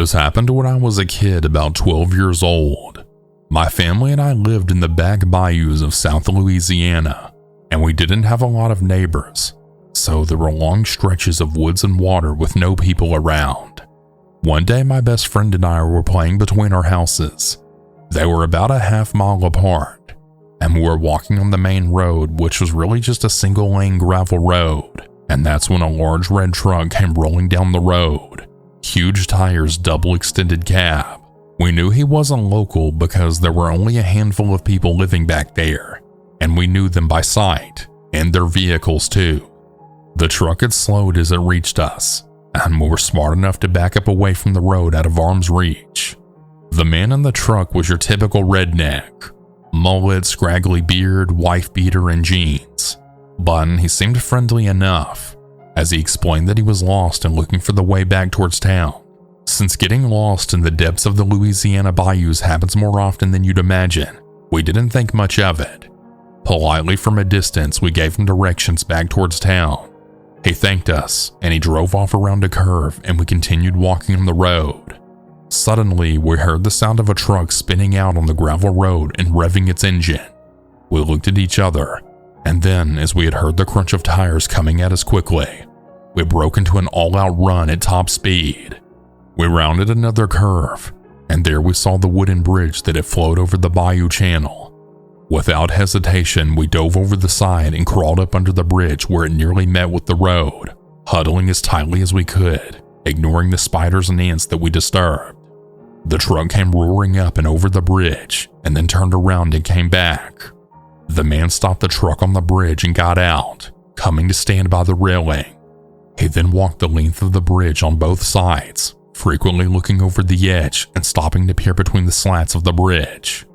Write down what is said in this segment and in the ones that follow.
This happened when I was a kid about 12 years old. My family and I lived in the back bayous of South Louisiana, and we didn't have a lot of neighbors, so there were long stretches of woods and water with no people around. One day my best friend and I were playing between our houses. They were about a half-mile apart, and we were walking on the main road, which was really just a single-lane gravel road, and that's when a large red truck came rolling down the road. Huge tires, double-extended cab. We knew he wasn't local because there were only a handful of people living back there, and we knew them by sight, and their vehicles too. The truck had slowed as it reached us, and we were smart enough to back up away from the road out of arm's reach. The man in the truck was your typical redneck. Mullet, scraggly beard, wife beater, and jeans. But he seemed friendly enough, as he explained that he was lost and looking for the way back towards town. Since getting lost in the depths of the Louisiana bayous happens more often than you'd imagine, we didn't think much of it. Politely from a distance, we gave him directions back towards town. He thanked us, and he drove off around a curve, and we continued walking on the road. Suddenly, we heard the sound of a truck spinning out on the gravel road and revving its engine. We looked at each other, and then, as we had heard the crunch of tires coming at us quickly, we broke into an all-out run at top speed. We rounded another curve, and there we saw the wooden bridge that had flowed over the bayou channel. Without hesitation, we dove over the side and crawled up under the bridge where it nearly met with the road, huddling as tightly as we could, ignoring the spiders and ants that we disturbed. The truck came roaring up and over the bridge, and then turned around and came back. The man stopped the truck on the bridge and got out, coming to stand by the railing. He then walked the length of the bridge on both sides, frequently looking over the edge and stopping to peer between the slats of the bridge.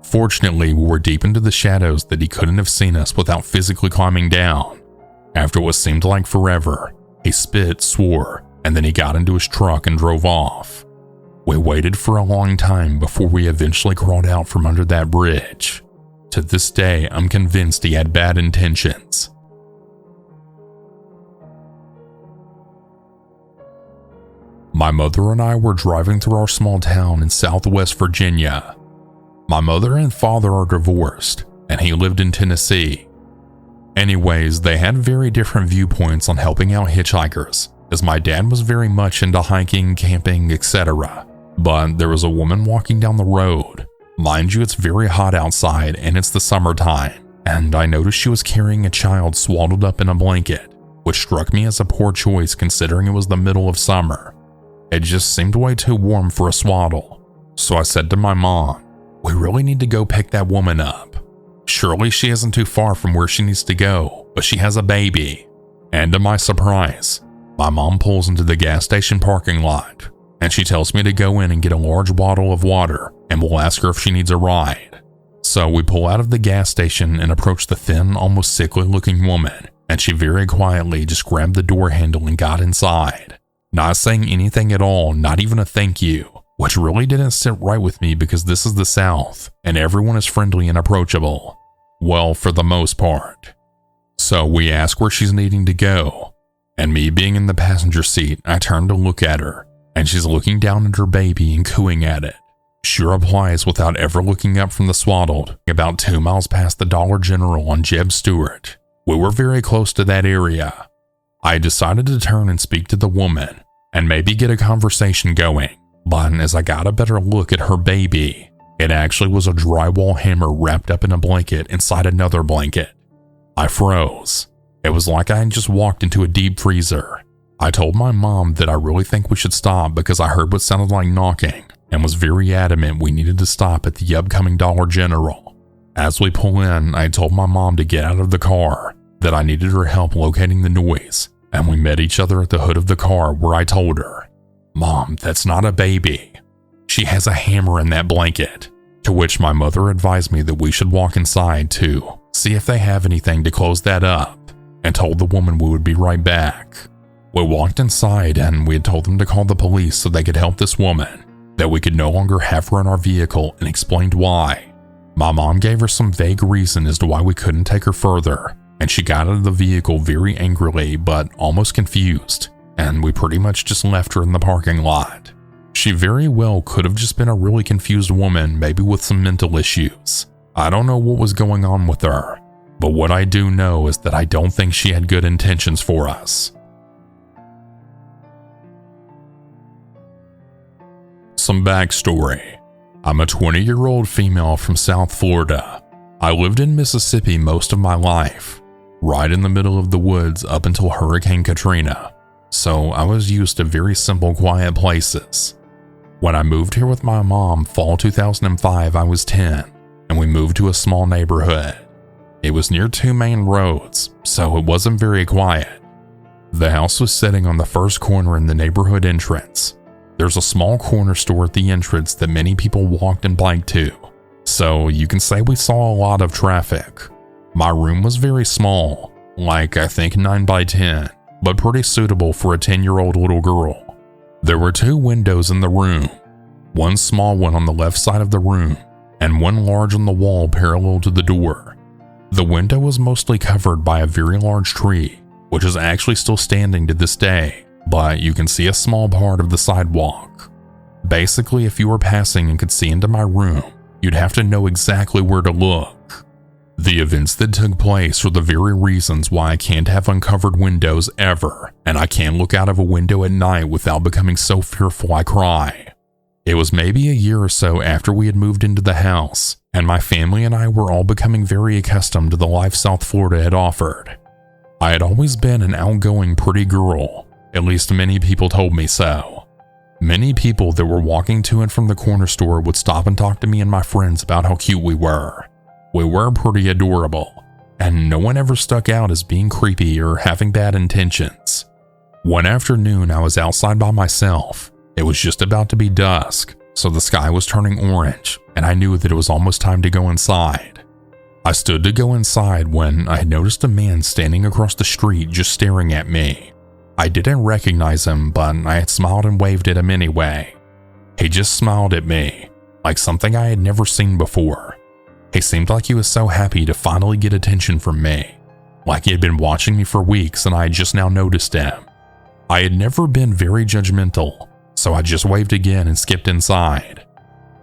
Fortunately, we were deep into the shadows that he couldn't have seen us without physically climbing down. After what seemed like forever, he spit, swore, and then he got into his truck and drove off. We waited for a long time before we eventually crawled out from under that bridge. To this day, I'm convinced he had bad intentions. My mother and I were driving through our small town in Southwest Virginia. My mother and father are divorced, and he lived in Tennessee. Anyways, they had very different viewpoints on helping out hitchhikers, as my dad was very much into hiking, camping, etc. But there was a woman walking down the road. Mind you, it's very hot outside and it's the summertime, and I noticed she was carrying a child swaddled up in a blanket, which struck me as a poor choice considering it was the middle of summer. It just seemed way too warm for a swaddle. So I said to my mom, "We really need to go pick that woman up. Surely she isn't too far from where she needs to go, but she has a baby." And to my surprise, my mom pulls into the gas station parking lot, and she tells me to go in and get a large bottle of water, and we'll ask her if she needs a ride. So we pull out of the gas station and approach the thin, almost sickly-looking woman, and she very quietly just grabbed the door handle and got inside. Not saying anything at all, not even a thank you, which really didn't sit right with me because this is the South, and everyone is friendly and approachable. Well, for the most part. So we ask where she's needing to go, and me being in the passenger seat, I turn to look at her, and she's looking down at her baby and cooing at it. She replies without ever looking up from the swaddled, about 2 miles past the Dollar General on Jeb Stewart. We were very close to that area. I decided to turn and speak to the woman, and maybe get a conversation going, but as I got a better look at her baby, it actually was a drywall hammer wrapped up in a blanket inside another blanket. I froze. It was like I had just walked into a deep freezer. I told my mom that I really think we should stop because I heard what sounded like knocking, and was very adamant we needed to stop at the upcoming Dollar General. As we pull in, I told my mom to get out of the car, that I needed her help locating the noise, and we met each other at the hood of the car where I told her, "Mom, that's not a baby. She has a hammer in that blanket." To which my mother advised me that we should walk inside to see if they have anything to close that up, and told the woman we would be right back. We walked inside and we had told them to call the police so they could help this woman, that we could no longer have her in our vehicle, and explained why. My mom gave her some vague reason as to why we couldn't take her further, and she got out of the vehicle very angrily but almost confused, and we pretty much just left her in the parking lot. She very well could have just been a really confused woman, maybe with some mental issues. I don't know what was going on with her, but what I do know is that I don't think she had good intentions for us. Some backstory. I'm a 20-year-old female from South Florida. I lived in Mississippi most of my life, right in the middle of the woods up until Hurricane Katrina, so I was used to very simple, quiet places. When I moved here with my mom fall 2005, I was 10, and we moved to a small neighborhood. It was near 2 main roads, so it wasn't very quiet. The house was sitting on the first corner in the neighborhood entrance. There's a small corner store at the entrance that many people walked and biked to, so you can say we saw a lot of traffic. My room was very small, like I think 9 by 10, but pretty suitable for a 10-year-old little girl. There were 2 windows in the room, one small one on the left side of the room, and one large on the wall parallel to the door. The window was mostly covered by a very large tree, which is actually still standing to this day, but you can see a small part of the sidewalk. Basically, if you were passing and could see into my room, you'd have to know exactly where to look. The events that took place are the very reasons why I can't have uncovered windows ever, and I can't look out of a window at night without becoming so fearful I cry. It was maybe a year or so after we had moved into the house, and my family and I were all becoming very accustomed to the life South Florida had offered. I had always been an outgoing, pretty girl. At least many people told me so. Many people that were walking to and from the corner store would stop and talk to me and my friends about how cute we were. We were pretty adorable, and no one ever stuck out as being creepy or having bad intentions. One afternoon, I was outside by myself. It was just about to be dusk, so the sky was turning orange, and I knew that it was almost time to go inside. I stood to go inside when I noticed a man standing across the street just staring at me. I didn't recognize him, but I had smiled and waved at him anyway. He just smiled at me, like something I had never seen before. He seemed like he was so happy to finally get attention from me, like he had been watching me for weeks and I had just now noticed him. I had never been very judgmental, so I just waved again and skipped inside.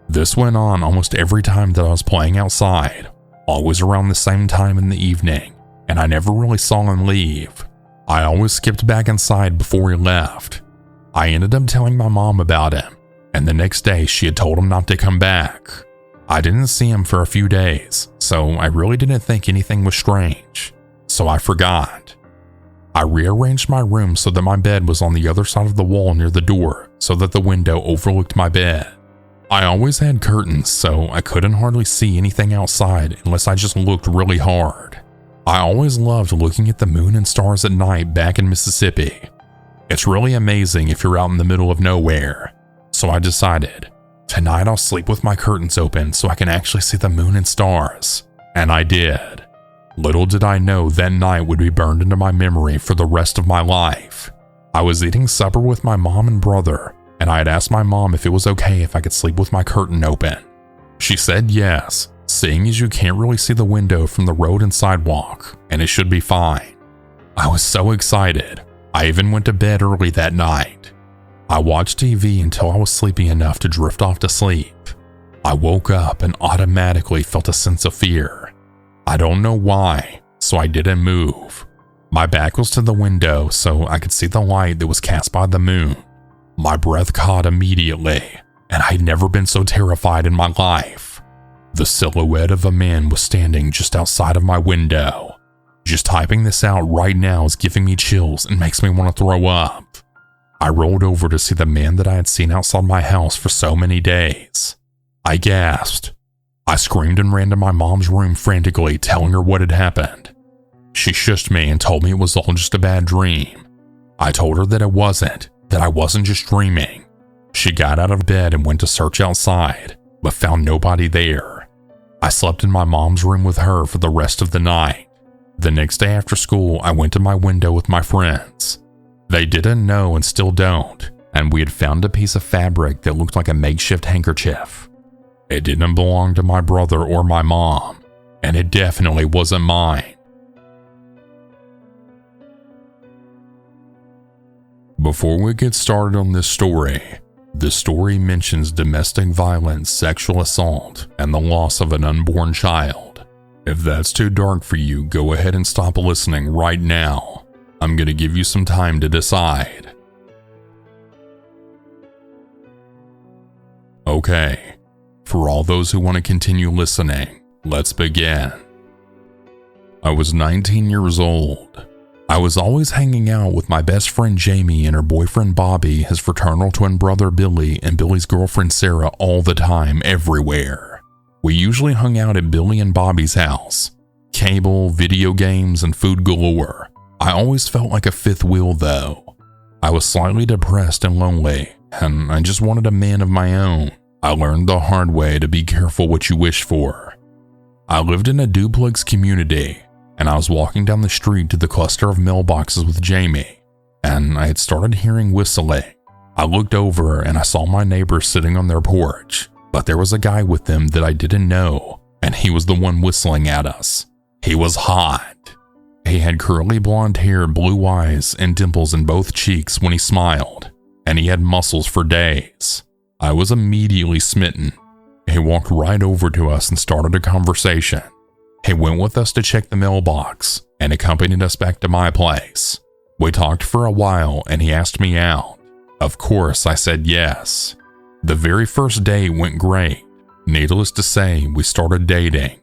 This went on almost every time that I was playing outside, always around the same time in the evening, and I never really saw him leave. I always skipped back inside before he left. I ended up telling my mom about him, and the next day she had told him not to come back. I didn't see him for a few days, so I really didn't think anything was strange, so I forgot. I rearranged my room so that my bed was on the other side of the wall near the door so that the window overlooked my bed. I always had curtains, so I couldn't hardly see anything outside unless I just looked really hard. I always loved looking at the moon and stars at night back in Mississippi. It's really amazing if you're out in the middle of nowhere. So I decided, tonight I'll sleep with my curtains open so I can actually see the moon and stars. And I did. Little did I know that night would be burned into my memory for the rest of my life. I was eating supper with my mom and brother, and I had asked my mom if it was okay if I could sleep with my curtain open. She said yes, seeing as you can't really see the window from the road and sidewalk, and it should be fine. I was so excited. I even went to bed early that night. I watched TV until I was sleepy enough to drift off to sleep. I woke up and automatically felt a sense of fear. I don't know why, so I didn't move. My back was to the window so I could see the light that was cast by the moon. My breath caught immediately, and I'd never been so terrified in my life. The silhouette of a man was standing just outside of my window. Just typing this out right now is giving me chills and makes me want to throw up. I rolled over to see the man that I had seen outside my house for so many days. I gasped. I screamed and ran to my mom's room frantically, telling her what had happened. She shushed me and told me it was all just a bad dream. I told her that it wasn't, that I wasn't just dreaming. She got out of bed and went to search outside, but found nobody there. I slept in my mom's room with her for the rest of the night. The next day after school, I went to my window with my friends. They didn't know and still don't, and we had found a piece of fabric that looked like a makeshift handkerchief. It didn't belong to my brother or my mom, and it definitely wasn't mine. Before we get started on this story, The story mentions domestic violence, sexual assault, and the loss of an unborn child. If that's too dark for you, go ahead and stop listening right now. I'm going to give you some time to decide. Okay, for all those who want to continue listening, let's begin. I was 19 years old. I was always hanging out with my best friend Jamie and her boyfriend Bobby, his fraternal twin brother Billy, and Billy's girlfriend Sarah all the time, everywhere. We usually hung out at Billy and Bobby's house. Cable, video games, and food galore. I always felt like a fifth wheel though. I was slightly depressed and lonely, and I just wanted a man of my own. I learned the hard way to be careful what you wish for. I lived in a duplex community, and I was walking down the street to the cluster of mailboxes with Jamie, and I had started hearing whistling. I looked over and I saw my neighbors sitting on their porch, but there was a guy with them that I didn't know, and he was the one whistling at us. He was hot. He had curly blonde hair, blue eyes, and dimples in both cheeks when he smiled, and he had muscles for days. I was immediately smitten. He walked right over to us and started a conversation. He went with us to check the mailbox and accompanied us back to my place. We talked for a while and he asked me out. Of course, I said yes. The very first date went great. Needless to say, we started dating.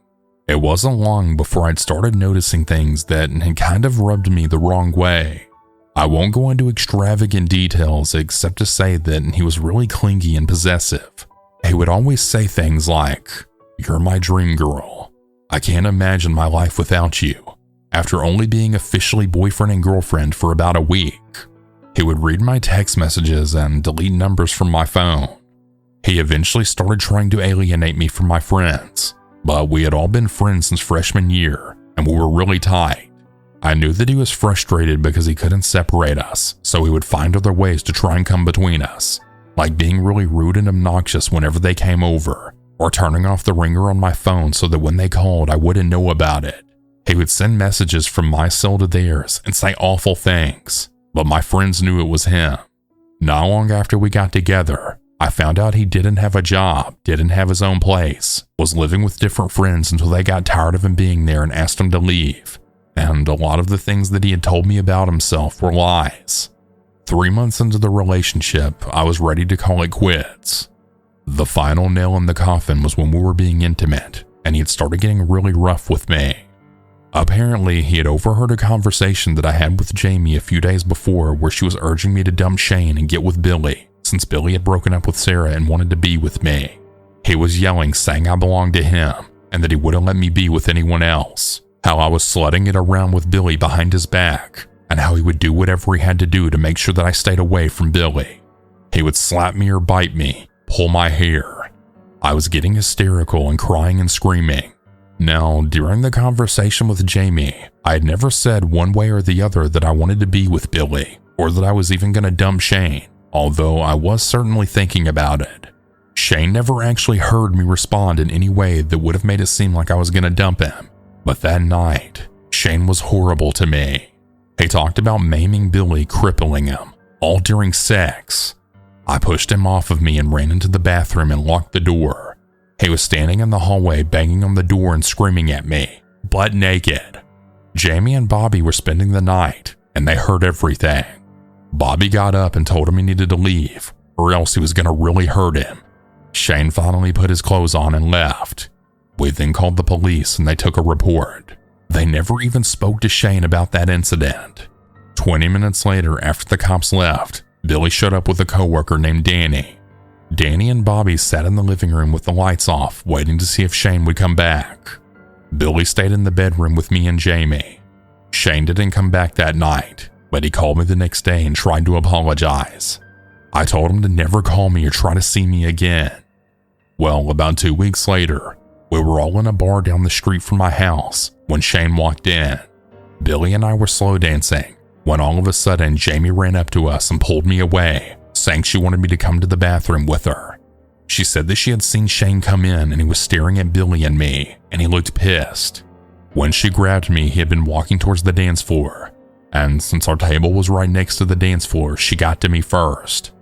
It wasn't long before I'd started noticing things that had kind of rubbed me the wrong way. I won't go into extravagant details except to say that he was really clingy and possessive. He would always say things like, "You're my dream girl. I can't imagine my life without you," after only being officially boyfriend and girlfriend for about a week. He would read my text messages and delete numbers from my phone. He eventually started trying to alienate me from my friends, but we had all been friends since freshman year, and we were really tight. I knew that he was frustrated because he couldn't separate us, so he would find other ways to try and come between us, like being really rude and obnoxious whenever they came over, or turning off the ringer on my phone so that when they called I wouldn't know about it. He would send messages from my cell to theirs and say awful things, but my friends knew it was him. Not long after we got together, I found out he didn't have a job, didn't have his own place, was living with different friends until they got tired of him being there and asked him to leave, and a lot of the things that he had told me about himself were lies. 3 months into the relationship, I was ready to call it quits. The final nail in the coffin was when we were being intimate, and he had started getting really rough with me. Apparently, he had overheard a conversation that I had with Jamie a few days before where she was urging me to dump Shane and get with Billy, since Billy had broken up with Sarah and wanted to be with me. He was yelling, saying I belonged to him, and that he wouldn't let me be with anyone else, how I was slutting it around with Billy behind his back, and how he would do whatever he had to do to make sure that I stayed away from Billy. He would slap me or bite me, pull my hair. I was getting hysterical and crying and screaming. Now, during the conversation with Jamie, I had never said one way or the other that I wanted to be with Billy, or that I was even going to dump Shane, although I was certainly thinking about it. Shane never actually heard me respond in any way that would have made it seem like I was going to dump him, but that night, Shane was horrible to me. He talked about maiming Billy, crippling him, all during sex. I pushed him off of me and ran into the bathroom and locked the door. He was standing in the hallway banging on the door and screaming at me, butt naked. Jamie and Bobby were spending the night, and they heard everything. Bobby got up and told him he needed to leave, or else he was going to really hurt him. Shane finally put his clothes on and left. We then called the police and they took a report. They never even spoke to Shane about that incident. 20 minutes later, after the cops left, Billy showed up with a coworker named Danny. Danny and Bobby sat in the living room with the lights off, waiting to see if Shane would come back. Billy stayed in the bedroom with me and Jamie. Shane didn't come back that night, but he called me the next day and tried to apologize. I told him to never call me or try to see me again. Well, about 2 weeks later, we were all in a bar down the street from my house when Shane walked in. Billy and I were slow dancing, when all of a sudden Jamie ran up to us and pulled me away, saying she wanted me to come to the bathroom with her. She said that she had seen Shane come in and he was staring at Billy and me, and he looked pissed. When she grabbed me, he had been walking towards the dance floor, and since our table was right next to the dance floor, she got to me first.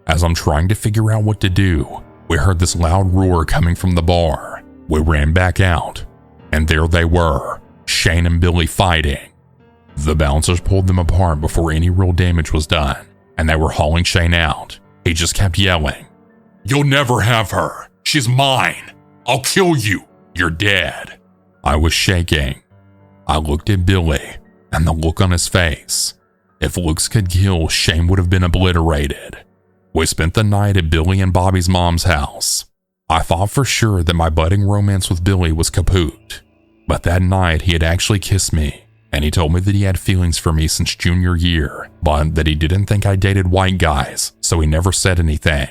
As I'm trying to figure out what to do, we heard this loud roar coming from the bar. We ran back out, and there they were, Shane and Billy fighting. The bouncers pulled them apart before any real damage was done, and they were hauling Shane out. He just kept yelling, "You'll never have her. She's mine. I'll kill you. You're dead." I was shaking. I looked at Billy, and the look on his face. If looks could kill, Shane would have been obliterated. We spent the night at Billy and Bobby's mom's house. I thought for sure that my budding romance with Billy was kaput. But that night he had actually kissed me, and he told me that he had feelings for me since junior year, but that he didn't think I dated white guys, so he never said anything.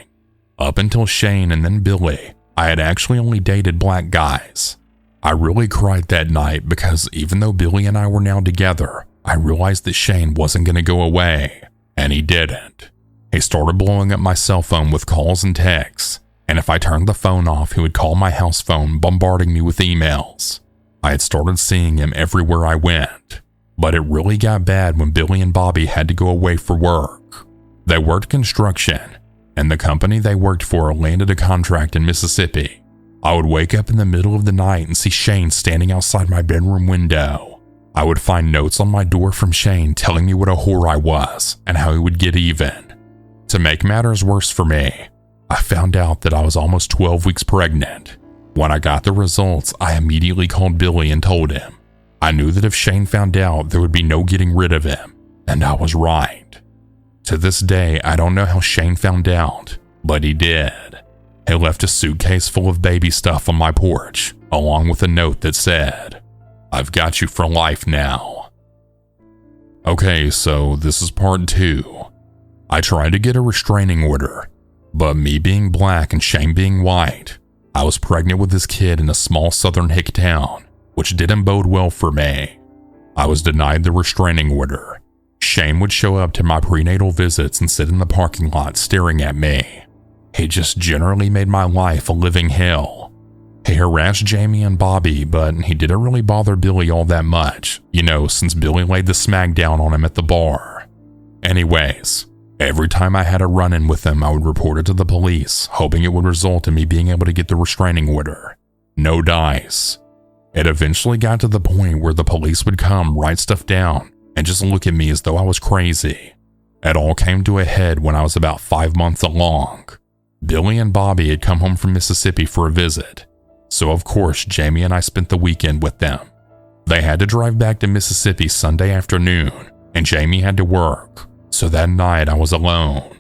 Up until Shane and then Billy, I had actually only dated black guys. I really cried that night because even though Billy and I were now together, I realized that Shane wasn't going to go away, and he didn't. He started blowing up my cell phone with calls and texts, and if I turned the phone off, he would call my house phone, bombarding me with emails. I had started seeing him everywhere I went, but it really got bad when Billy and Bobby had to go away for work. They worked construction, and the company they worked for landed a contract in Mississippi. I would wake up in the middle of the night and see Shane standing outside my bedroom window. I would find notes on my door from Shane telling me what a whore I was and how he would get even. To make matters worse for me, I found out that I was almost 12 weeks pregnant. When I got the results, I immediately called Billy and told him. I knew that if Shane found out, there would be no getting rid of him, and I was right. To this day, I don't know how Shane found out, but he did. He left a suitcase full of baby stuff on my porch, along with a note that said, "I've got you for life now." Okay, so this is part 2. I tried to get a restraining order, but me being black and Shane being white, I was pregnant with this kid in a small southern hick town, which didn't bode well for me. I was denied the restraining order. Shane would show up to my prenatal visits and sit in the parking lot staring at me. He just generally made my life a living hell. He harassed Jamie and Bobby, but he didn't really bother Billy all that much, since Billy laid the smack down on him at the bar. Anyways, every time I had a run-in with him, I would report it to the police, hoping it would result in me being able to get the restraining order. No dice. It eventually got to the point where the police would come, write stuff down, and just look at me as though I was crazy. It all came to a head when I was about 5 months along. Billy and Bobby had come home from Mississippi for a visit, so of course Jamie and I spent the weekend with them. They had to drive back to Mississippi Sunday afternoon, and Jamie had to work, so that night I was alone.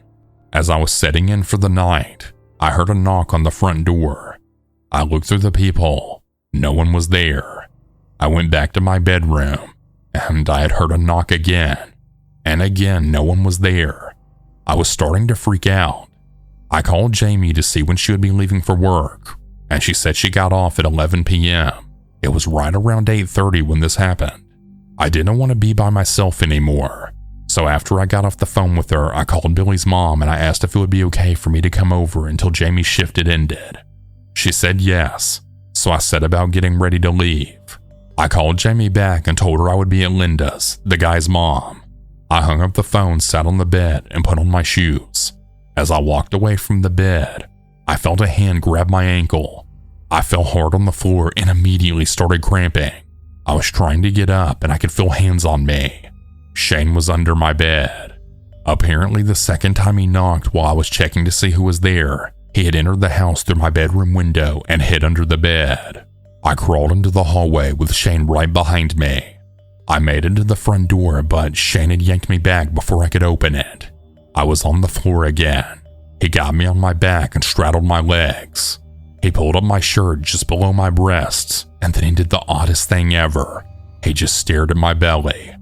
As I was setting in for the night, I heard a knock on the front door. I looked through the peephole. No one was there. I went back to my bedroom, and I had heard a knock again, and again no one was there. I was starting to freak out. I called Jamie to see when she would be leaving for work, and she said she got off at 11 p.m. It was right around 8:30 when this happened. I didn't want to be by myself anymore, so after I got off the phone with her, I called Billy's mom and I asked if it would be okay for me to come over until Jamie's shift had ended. She said yes, so I set about getting ready to leave. I called Jamie back and told her I would be at Linda's, the guy's mom. I hung up the phone, sat on the bed, and put on my shoes. As I walked away from the bed, I felt a hand grab my ankle. I fell hard on the floor and immediately started cramping. I was trying to get up and I could feel hands on me. Shane was under my bed. Apparently the second time he knocked while I was checking to see who was there, he had entered the house through my bedroom window and hid under the bed. I crawled into the hallway with Shane right behind me. I made it to the front door, but Shane had yanked me back before I could open it. I was on the floor again. He got me on my back and straddled my legs. He pulled up my shirt just below my breasts, and then he did the oddest thing ever. He just stared at my belly.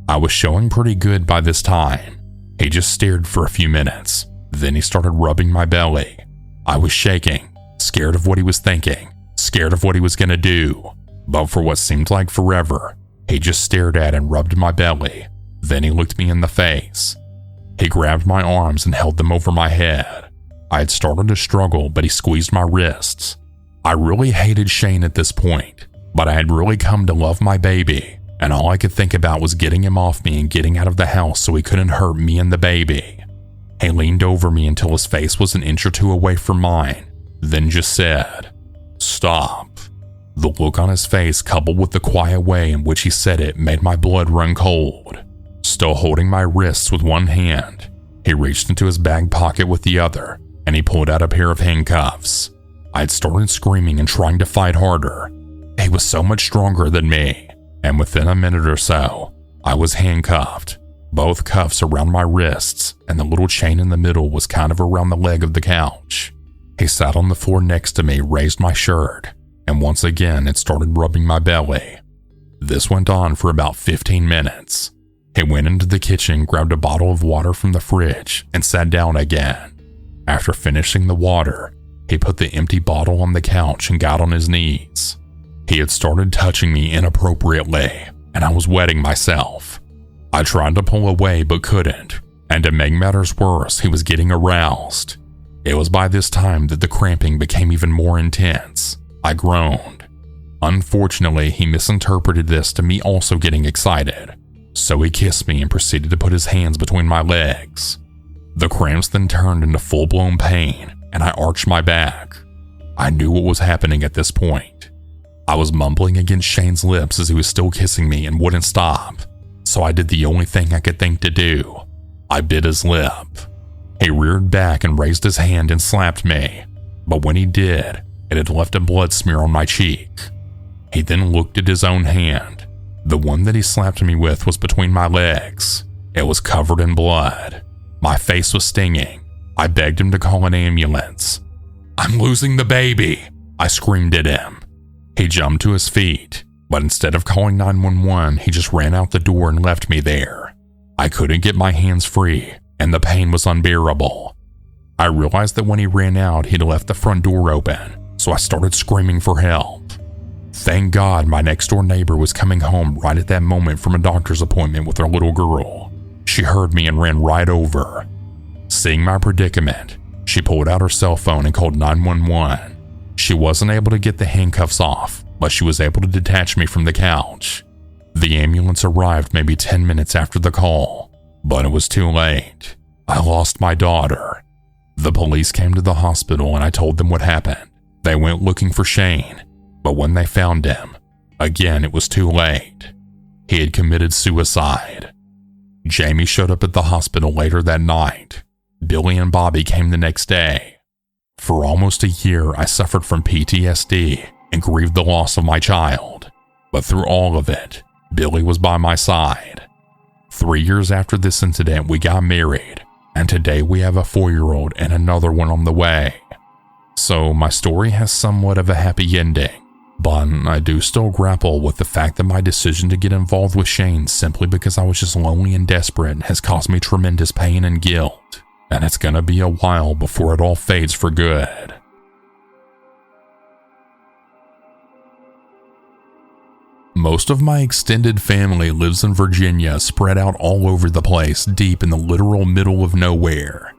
I was showing pretty good by this time. He just stared for a few minutes. Then he started rubbing my belly. I was shaking, scared of what he was thinking, scared of what he was gonna do. But for what seemed like forever, he just stared at and rubbed my belly. Then he looked me in the face. He grabbed my arms and held them over my head. I had started to struggle, but he squeezed my wrists. I really hated Shane at this point, but I had really come to love my baby, and all I could think about was getting him off me and getting out of the house so he couldn't hurt me and the baby. He leaned over me until his face was an inch or two away from mine, then just said, "Stop." The look on his face, coupled with the quiet way in which he said it, made my blood run cold. Still holding my wrists with one hand, he reached into his back pocket with the other, and he pulled out a pair of handcuffs. I had started screaming and trying to fight harder. He was so much stronger than me, and within a minute or so, I was handcuffed, both cuffs around my wrists, and the little chain in the middle was kind of around the leg of the couch. He sat on the floor next to me, raised my shirt, and once again it started rubbing my belly. This went on for about 15 minutes. He went into the kitchen, grabbed a bottle of water from the fridge, and sat down again. After finishing the water, he put the empty bottle on the couch and got on his knees. He had started touching me inappropriately, and I was wetting myself. I tried to pull away but couldn't, and to make matters worse, he was getting aroused. It was by this time that the cramping became even more intense. I groaned. Unfortunately, he misinterpreted this to me also getting excited, so he kissed me and proceeded to put his hands between my legs. The cramps then turned into full-blown pain, and I arched my back. I knew what was happening at this point. I was mumbling against Shane's lips as he was still kissing me and wouldn't stop, so I did the only thing I could think to do. I bit his lip. He reared back and raised his hand and slapped me, but when he did, it had left a blood smear on my cheek. He then looked at his own hand. The one that he slapped me with was between my legs. It was covered in blood. My face was stinging. I begged him to call an ambulance. "I'm losing the baby," I screamed at him. He jumped to his feet, but instead of calling 911, he just ran out the door and left me there. I couldn't get my hands free, and the pain was unbearable. I realized that when he ran out, he'd left the front door open, so I started screaming for help. Thank God my next-door neighbor was coming home right at that moment from a doctor's appointment with her little girl. She heard me and ran right over. Seeing my predicament, she pulled out her cell phone and called 911. She wasn't able to get the handcuffs off, but she was able to detach me from the couch. The ambulance arrived maybe 10 minutes after the call, but it was too late. I lost my daughter. The police came to the hospital and I told them what happened. They went looking for Shane, but when they found him, again it was too late. He had committed suicide. Jamie showed up at the hospital later that night. Billy and Bobby came the next day. For almost a year, I suffered from PTSD and grieved the loss of my child. But through all of it, Billy was by my side. 3 years after this incident, we got married, and today we have a 4-year-old and another one on the way. So my story has somewhat of a happy ending, but I do still grapple with the fact that my decision to get involved with Shane simply because I was just lonely and desperate has caused me tremendous pain and guilt, and it's gonna be a while before it all fades for good. Most of my extended family lives in Virginia, spread out all over the place, deep in the literal middle of nowhere.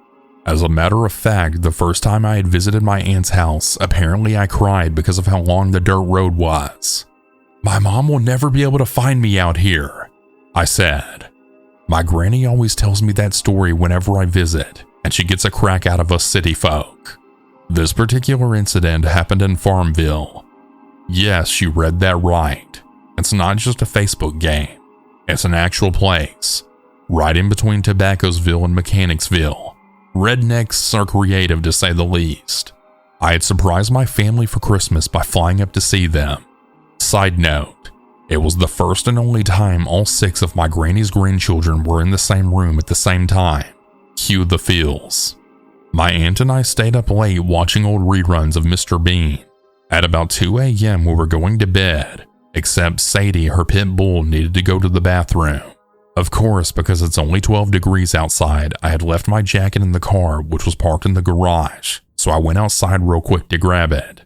As a matter of fact, the first time I had visited my aunt's house, apparently I cried because of how long the dirt road was. "My mom will never be able to find me out here," I said. My granny always tells me that story whenever I visit, and she gets a crack out of us city folk. This particular incident happened in Farmville. Yes, you read that right. It's not just a Facebook game. It's an actual place, right in between Tobaccosville and Mechanicsville. Rednecks are creative, to say the least. I had surprised my family for Christmas by flying up to see them. Side note, it was the first and only time all 6 of my granny's grandchildren were in the same room at the same time. Cue the feels. My aunt and I stayed up late watching old reruns of Mr. Bean. At about 2 a.m. we were going to bed, except Sadie, her pit bull, needed to go to the bathroom. Of course, because it's only 12 degrees outside, I had left my jacket in the car, which was parked in the garage, so I went outside real quick to grab it.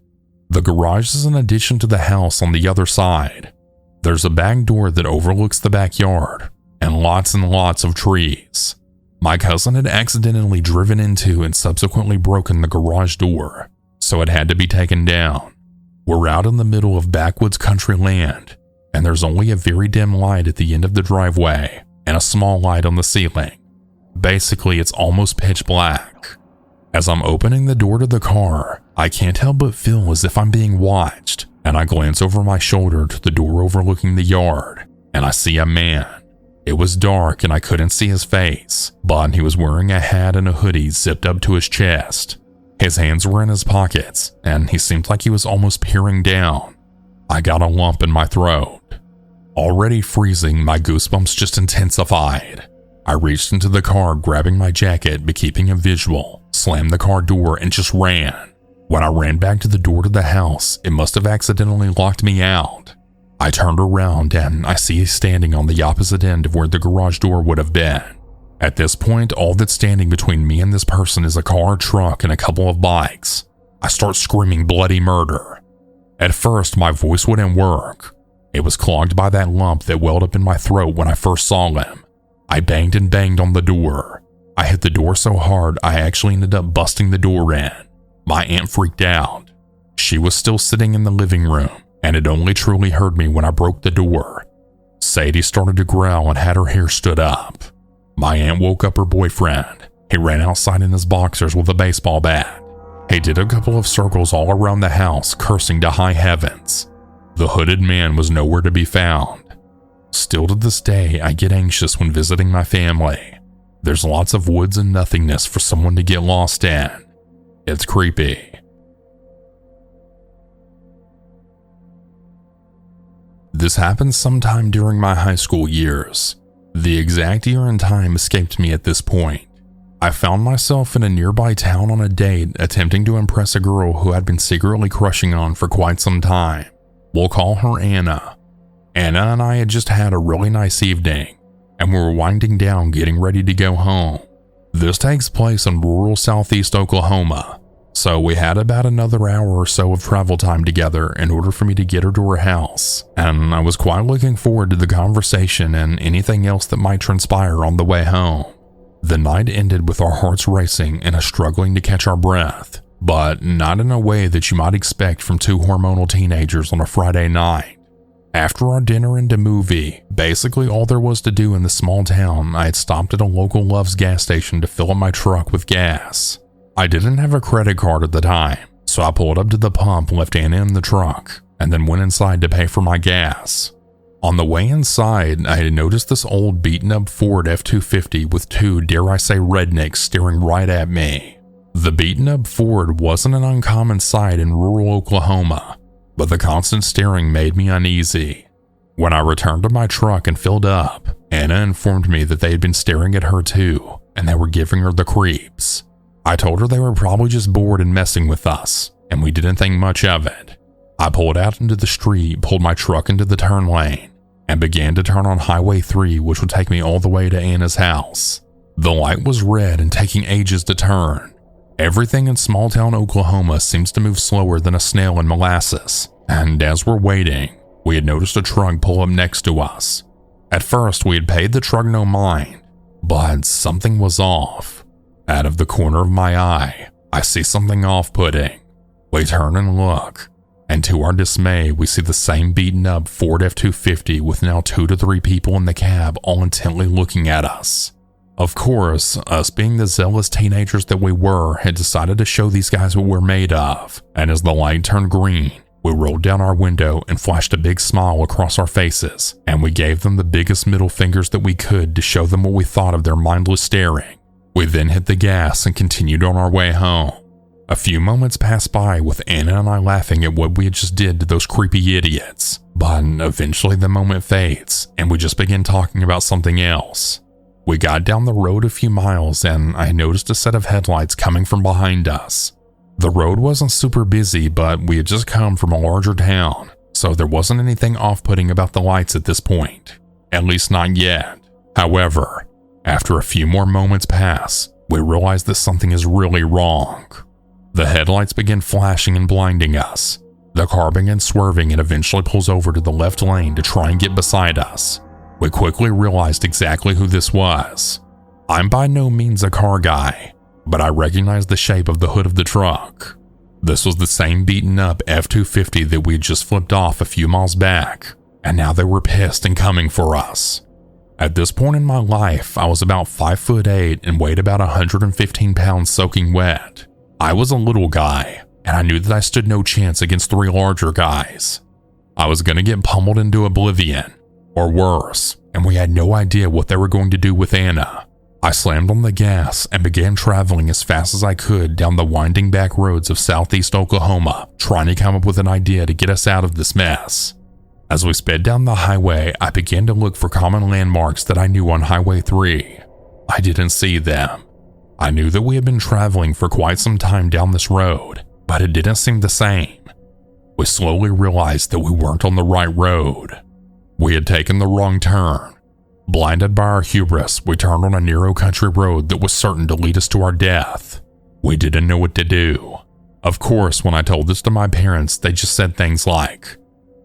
The garage is an addition to the house on the other side. There's a back door that overlooks the backyard, and lots of trees. My cousin had accidentally driven into and subsequently broken the garage door, so it had to be taken down. We're out in the middle of backwoods country land, and there's only a very dim light at the end of the driveway and a small light on the ceiling. Basically, it's almost pitch black. As I'm opening the door to the car, I can't help but feel as if I'm being watched, and I glance over my shoulder to the door overlooking the yard, and I see a man. It was dark and I couldn't see his face, but he was wearing a hat and a hoodie zipped up to his chest. His hands were in his pockets, and he seemed like he was almost peering down. I got a lump in my throat. Already freezing, my goosebumps just intensified. I reached into the car, grabbing my jacket but keeping a visual, slammed the car door and just ran. When I ran back to the door to the house, it must have accidentally locked me out. I turned around and I see he's standing on the opposite end of where the garage door would have been. At this point, all that's standing between me and this person is a car, truck, and a couple of bikes. I start screaming bloody murder. At first, my voice wouldn't work. It was clogged by that lump that welled up in my throat when I first saw him. I banged and banged on the door. I hit the door so hard I actually ended up busting the door in. My aunt freaked out. She was still sitting in the living room and had only truly heard me when I broke the door. Sadie started to growl and had her hair stood up. My aunt woke up her boyfriend. He ran outside in his boxers with a baseball bat. He did a couple of circles all around the house, cursing to high heavens. The hooded man was nowhere to be found. Still to this day, I get anxious when visiting my family. There's lots of woods and nothingness for someone to get lost in. It's creepy. This happened sometime during my high school years. The exact year and time escaped me at this point. I found myself in a nearby town on a date, attempting to impress a girl who I'd been secretly crushing on for quite some time. We'll call her Anna. Anna and I had just had a really nice evening, and we were winding down getting ready to go home. This takes place in rural southeast Oklahoma, so we had about another hour or so of travel time together in order for me to get her to her house, and I was quite looking forward to the conversation and anything else that might transpire on the way home. The night ended with our hearts racing and us struggling to catch our breath, but not in a way that you might expect from two hormonal teenagers on a Friday night. After our dinner and a movie, basically all there was to do in the small town, I had stopped at a local Love's gas station to fill up my truck with gas. I didn't have a credit card at the time, so I pulled up to the pump, left Anna in the truck, and then went inside to pay for my gas. On the way inside, I had noticed this old beaten-up Ford F-250 with two, dare I say, rednecks staring right at me. The beaten-up Ford wasn't an uncommon sight in rural Oklahoma, but the constant staring made me uneasy. When I returned to my truck and filled up, Anna informed me that they had been staring at her too, and they were giving her the creeps. I told her they were probably just bored and messing with us, and we didn't think much of it. I pulled out into the street, pulled my truck into the turn lane, and began to turn on Highway 3, which would take me all the way to Anna's house. The light was red and taking ages to turn. Everything in small-town Oklahoma seems to move slower than a snail in molasses, and as we're waiting, we had noticed a truck pull up next to us. At first, we had paid the truck no mind, but something was off. Out of the corner of my eye, I see something off-putting. We turn and look, and to our dismay, we see the same beaten-up Ford F-250 with now 2 to 3 people in the cab all intently looking at us. Of course, us being the zealous teenagers that we were, had decided to show these guys what we're made of, and as the light turned green, we rolled down our window and flashed a big smile across our faces, and we gave them the biggest middle fingers that we could to show them what we thought of their mindless staring. We then hit the gas and continued on our way home. A few moments passed by with Anna and I laughing at what we had just did to those creepy idiots, but eventually the moment fades and we just begin talking about something else. We got down the road a few miles and I noticed a set of headlights coming from behind us. The road wasn't super busy, but we had just come from a larger town, so there wasn't anything off-putting about the lights at this point, at least not yet. However, after a few more moments pass, we realize that something is really wrong. The headlights begin flashing and blinding us. The car begins swerving and eventually pulls over to the left lane to try and get beside us. We quickly realized exactly who this was. I'm by no means a car guy, but I recognized the shape of the hood of the truck. This was the same beaten-up F-250 that we had just flipped off a few miles back, and now they were pissed and coming for us. At this point in my life, I was about 5'8" and weighed about 115 pounds soaking wet. I was a little guy, and I knew that I stood no chance against 3 larger guys. I was going to get pummeled into oblivion, or worse, and we had no idea what they were going to do with Anna. I slammed on the gas and began traveling as fast as I could down the winding back roads of southeast Oklahoma, trying to come up with an idea to get us out of this mess. As we sped down the highway, I began to look for common landmarks that I knew on Highway 3. I didn't see them. I knew that we had been traveling for quite some time down this road, but it didn't seem the same. We slowly realized that we weren't on the right road. We had taken the wrong turn. Blinded by our hubris, we turned on a narrow country road that was certain to lead us to our death. We didn't know what to do. Of course, when I told this to my parents, they just said things like,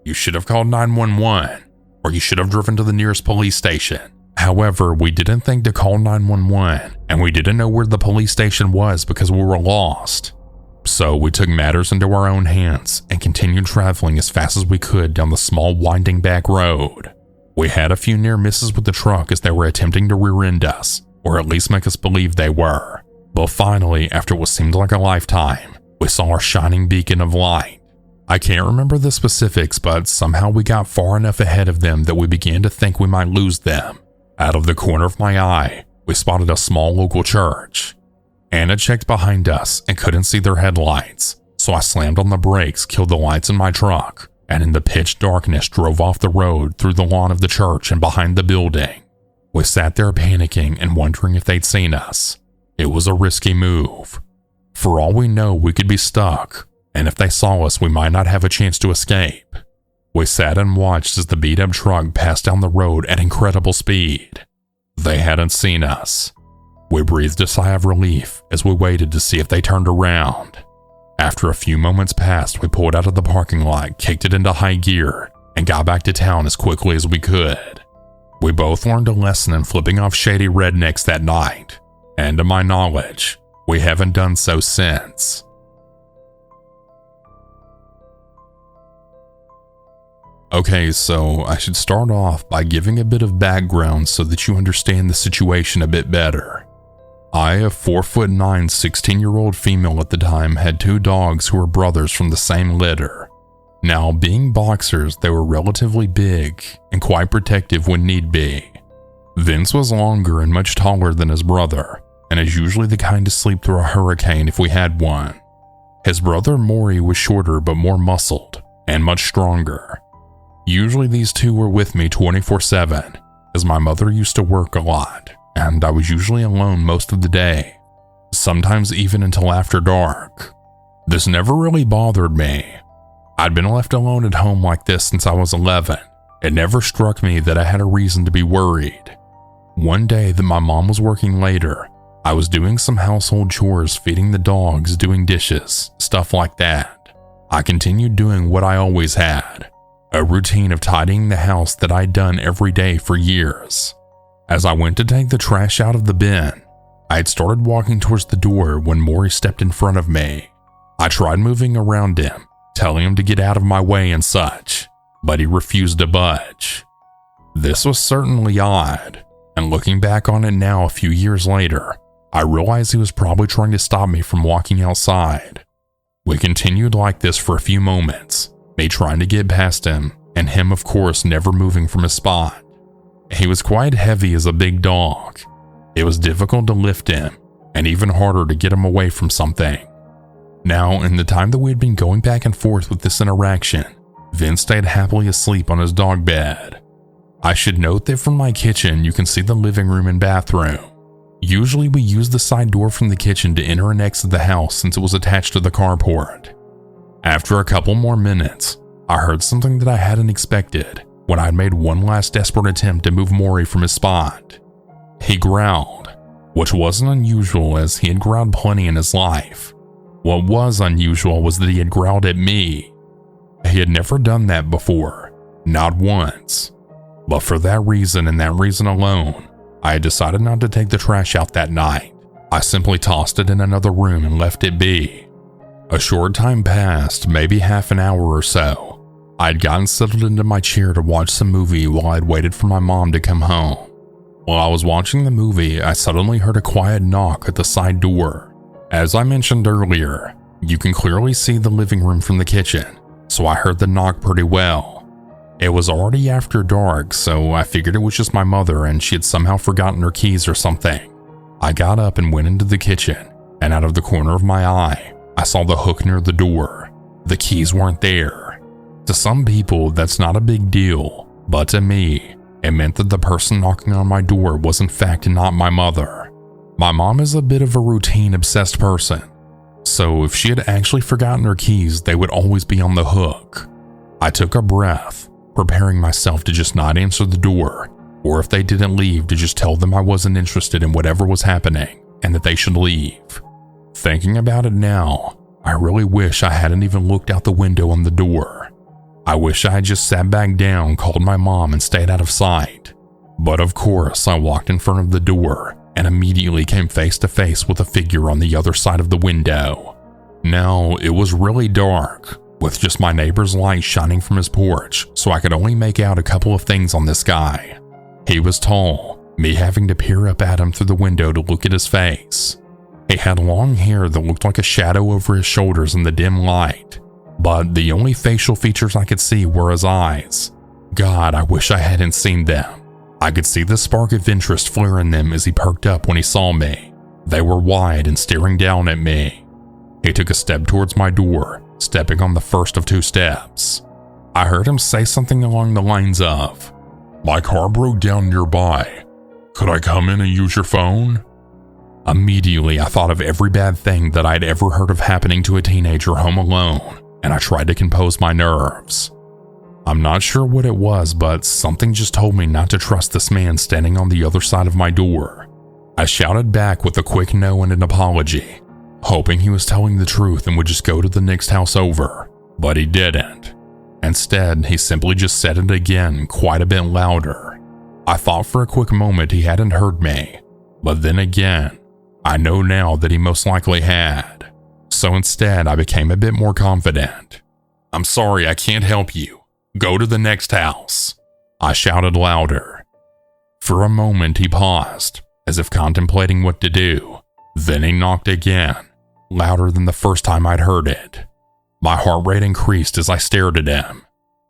"You should have called 911, or you should have driven to the nearest police station." However, we didn't think to call 911, and we didn't know where the police station was because we were lost. So we took matters into our own hands and continued traveling as fast as we could down the small winding back road. We had a few near misses with the truck as they were attempting to rear-end us, or at least make us believe they were. But finally, after what seemed like a lifetime, we saw our shining beacon of light. I can't remember the specifics, but somehow we got far enough ahead of them that we began to think we might lose them. Out of the corner of my eye, we spotted a small local church. Anna checked behind us and couldn't see their headlights, so I slammed on the brakes, killed the lights in my truck, and in the pitch darkness drove off the road through the lawn of the church and behind the building. We sat there panicking and wondering if they'd seen us. It was a risky move. For all we know, we could be stuck, and if they saw us, we might not have a chance to escape. We sat and watched as the beat-up truck passed down the road at incredible speed. They hadn't seen us. We breathed a sigh of relief as we waited to see if they turned around. After a few moments passed, we pulled out of the parking lot, kicked it into high gear, and got back to town as quickly as we could. We both learned a lesson in flipping off shady rednecks that night, and to my knowledge, we haven't done so since. Okay, so I should start off by giving a bit of background so that you understand the situation a bit better. I, a 4'9", 16-year-old female at the time, had 2 dogs who were brothers from the same litter. Now, being boxers, they were relatively big and quite protective when need be. Vince was longer and much taller than his brother, and is usually the kind to sleep through a hurricane if we had one. His brother Maury was shorter but more muscled and much stronger. Usually these 2 were with me 24/7, as my mother used to work a lot, and I was usually alone most of the day, sometimes even until after dark. This never really bothered me. I'd been left alone at home like this since I was 11. It never struck me that I had a reason to be worried. One day that my mom was working later, I was doing some household chores, feeding the dogs, doing dishes, stuff like that. I continued doing what I always had, a routine of tidying the house that I'd done every day for years. As I went to take the trash out of the bin, I had started walking towards the door when Maury stepped in front of me. I tried moving around him, telling him to get out of my way and such, but he refused to budge. This was certainly odd, and looking back on it now a few years later, I realized he was probably trying to stop me from walking outside. We continued like this for a few moments, me trying to get past him, and him of course never moving from his spot. He was quite heavy as a big dog. It was difficult to lift him, and even harder to get him away from something. Now, in the time that we had been going back and forth with this interaction, Vince stayed happily asleep on his dog bed. I should note that from my kitchen you can see the living room and bathroom. Usually we use the side door from the kitchen to enter and exit the house since it was attached to the carport. After a couple more minutes, I heard something that I hadn't expected when I'd made one last desperate attempt to move Maury from his spot. He growled, which wasn't unusual as he had growled plenty in his life. What was unusual was that he had growled at me. He had never done that before, not once. But for that reason and that reason alone, I had decided not to take the trash out that night. I simply tossed it in another room and left it be. A short time passed, maybe half an hour or so. I had gotten settled into my chair to watch some movie while I had waited for my mom to come home. While I was watching the movie, I suddenly heard a quiet knock at the side door. As I mentioned earlier, you can clearly see the living room from the kitchen, so I heard the knock pretty well. It was already after dark, so I figured it was just my mother and she had somehow forgotten her keys or something. I got up and went into the kitchen, and out of the corner of my eye, I saw the hook near the door. The keys weren't there. To some people, that's not a big deal, but to me, it meant that the person knocking on my door was in fact not my mother. My mom is a bit of a routine-obsessed person, so if she had actually forgotten her keys, they would always be on the hook. I took a breath, preparing myself to just not answer the door, or if they didn't leave, to just tell them I wasn't interested in whatever was happening and that they should leave. Thinking about it now, I really wish I hadn't even looked out the window on the door. I wish I had just sat back down, called my mom, and stayed out of sight. But of course, I walked in front of the door and immediately came face to face with a figure on the other side of the window. Now, it was really dark, with just my neighbor's light shining from his porch, so I could only make out a couple of things on this guy. He was tall, me having to peer up at him through the window to look at his face. He had long hair that looked like a shadow over his shoulders in the dim light, but the only facial features I could see were his eyes. God, I wish I hadn't seen them. I could see the spark of interest flare in them as he perked up when he saw me. They were wide and staring down at me. He took a step towards my door, stepping on the first of 2 steps. I heard him say something along the lines of, "My car broke down nearby. Could I come in and use your phone?" Immediately, I thought of every bad thing that I'd ever heard of happening to a teenager home alone, and I tried to compose my nerves. I'm not sure what it was, but something just told me not to trust this man standing on the other side of my door. I shouted back with a quick no and an apology, hoping he was telling the truth and would just go to the next house over, but he didn't. Instead, he simply just said it again, quite a bit louder. I thought for a quick moment he hadn't heard me, but then again, I know now that he most likely had. So instead, I became a bit more confident. "I'm sorry, I can't help you. Go to the next house," I shouted louder. For a moment, he paused, as if contemplating what to do. Then he knocked again, louder than the first time I'd heard it. My heart rate increased as I stared at him.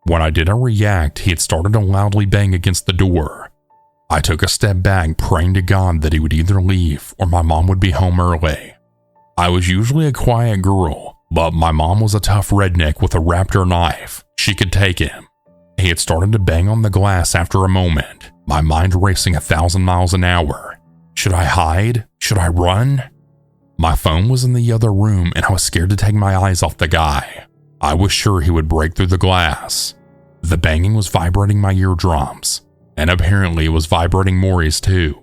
When I didn't react, he had started to loudly bang against the door. I took a step back, praying to God that he would either leave or my mom would be home early. I was usually a quiet girl, but my mom was a tough redneck with a raptor knife. She could take him. He had started to bang on the glass after a moment, my mind racing 1,000 miles an hour. Should I hide? Should I run? My phone was in the other room and I was scared to take my eyes off the guy. I was sure he would break through the glass. The banging was vibrating my eardrums, and apparently it was vibrating Maury's too.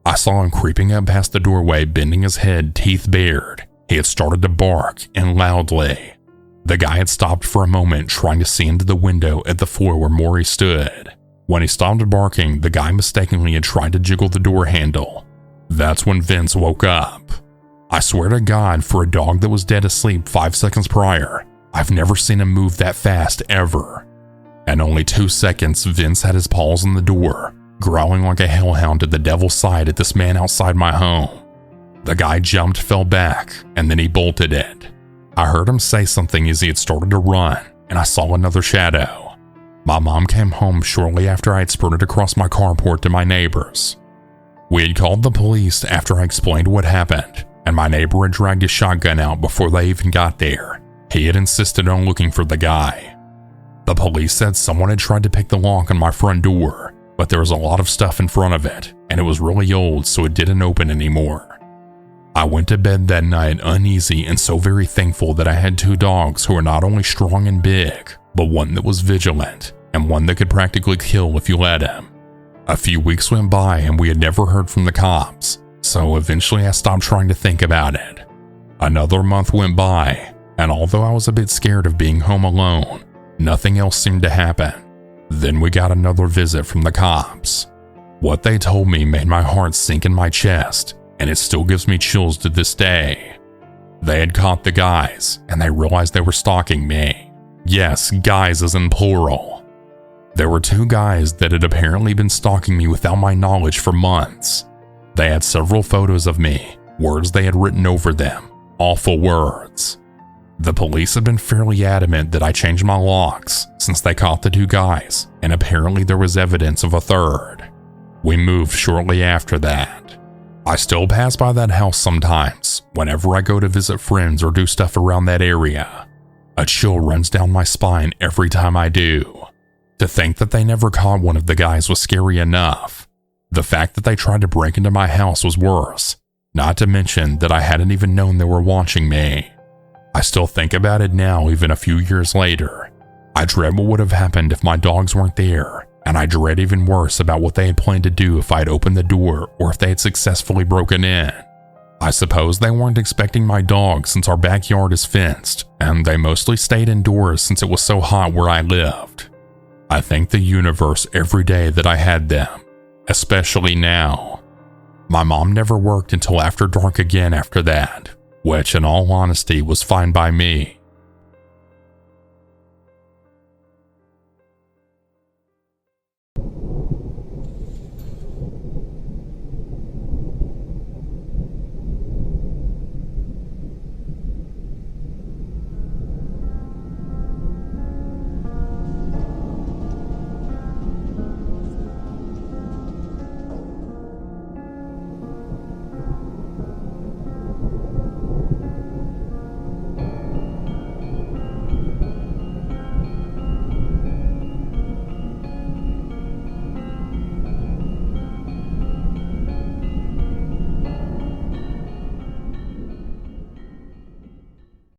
I saw him creeping up past the doorway, bending his head, teeth bared. He had started to bark, and loudly. The guy had stopped for a moment, trying to see into the window at the floor where Maury stood. When he stopped barking, the guy mistakenly had tried to jiggle the door handle. That's when Vince woke up. I swear to God, for a dog that was dead asleep 5 seconds prior, I've never seen him move that fast ever. In only 2 seconds, Vince had his paws on the door, growling like a hellhound at the devil's side at this man outside my home. The guy jumped, fell back, and then he bolted it. I heard him say something as he had started to run, and I saw another shadow. My mom came home shortly after I had sprinted across my carport to my neighbor's. We had called the police after I explained what happened, and my neighbor had dragged his shotgun out before they even got there. He had insisted on looking for the guy. The police said someone had tried to pick the lock on my front door, but there was a lot of stuff in front of it, and it was really old, so it didn't open anymore. I went to bed that night uneasy and so very thankful that I had 2 dogs who were not only strong and big, but one that was vigilant, and one that could practically kill if you let him. A few weeks went by and we had never heard from the cops, so eventually I stopped trying to think about it. Another month went by, and although I was a bit scared of being home alone, nothing else seemed to happen. Then we got another visit from the cops. What they told me made my heart sink in my chest, and it still gives me chills to this day. They had caught the guys, and they realized they were stalking me. Yes, guys as in plural. There were two guys that had apparently been stalking me without my knowledge for months. They had several photos of me, words they had written over them, awful words. The police had been fairly adamant that I changed my locks since they caught the two guys, and apparently there was evidence of a third. We moved shortly after that. I still pass by that house sometimes whenever I go to visit friends or do stuff around that area. A chill runs down my spine every time I do. To think that they never caught one of the guys was scary enough. The fact that they tried to break into my house was worse, not to mention that I hadn't even known they were watching me. I still think about it now even a few years later. I dread what would have happened if my dogs weren't there, and I dread even worse about what they had planned to do if I had opened the door or if they had successfully broken in. I suppose they weren't expecting my dogs since our backyard is fenced, and they mostly stayed indoors since it was so hot where I lived. I thank the universe every day that I had them, especially now. My mom never worked until after dark again after that, which in all honesty was fine by me.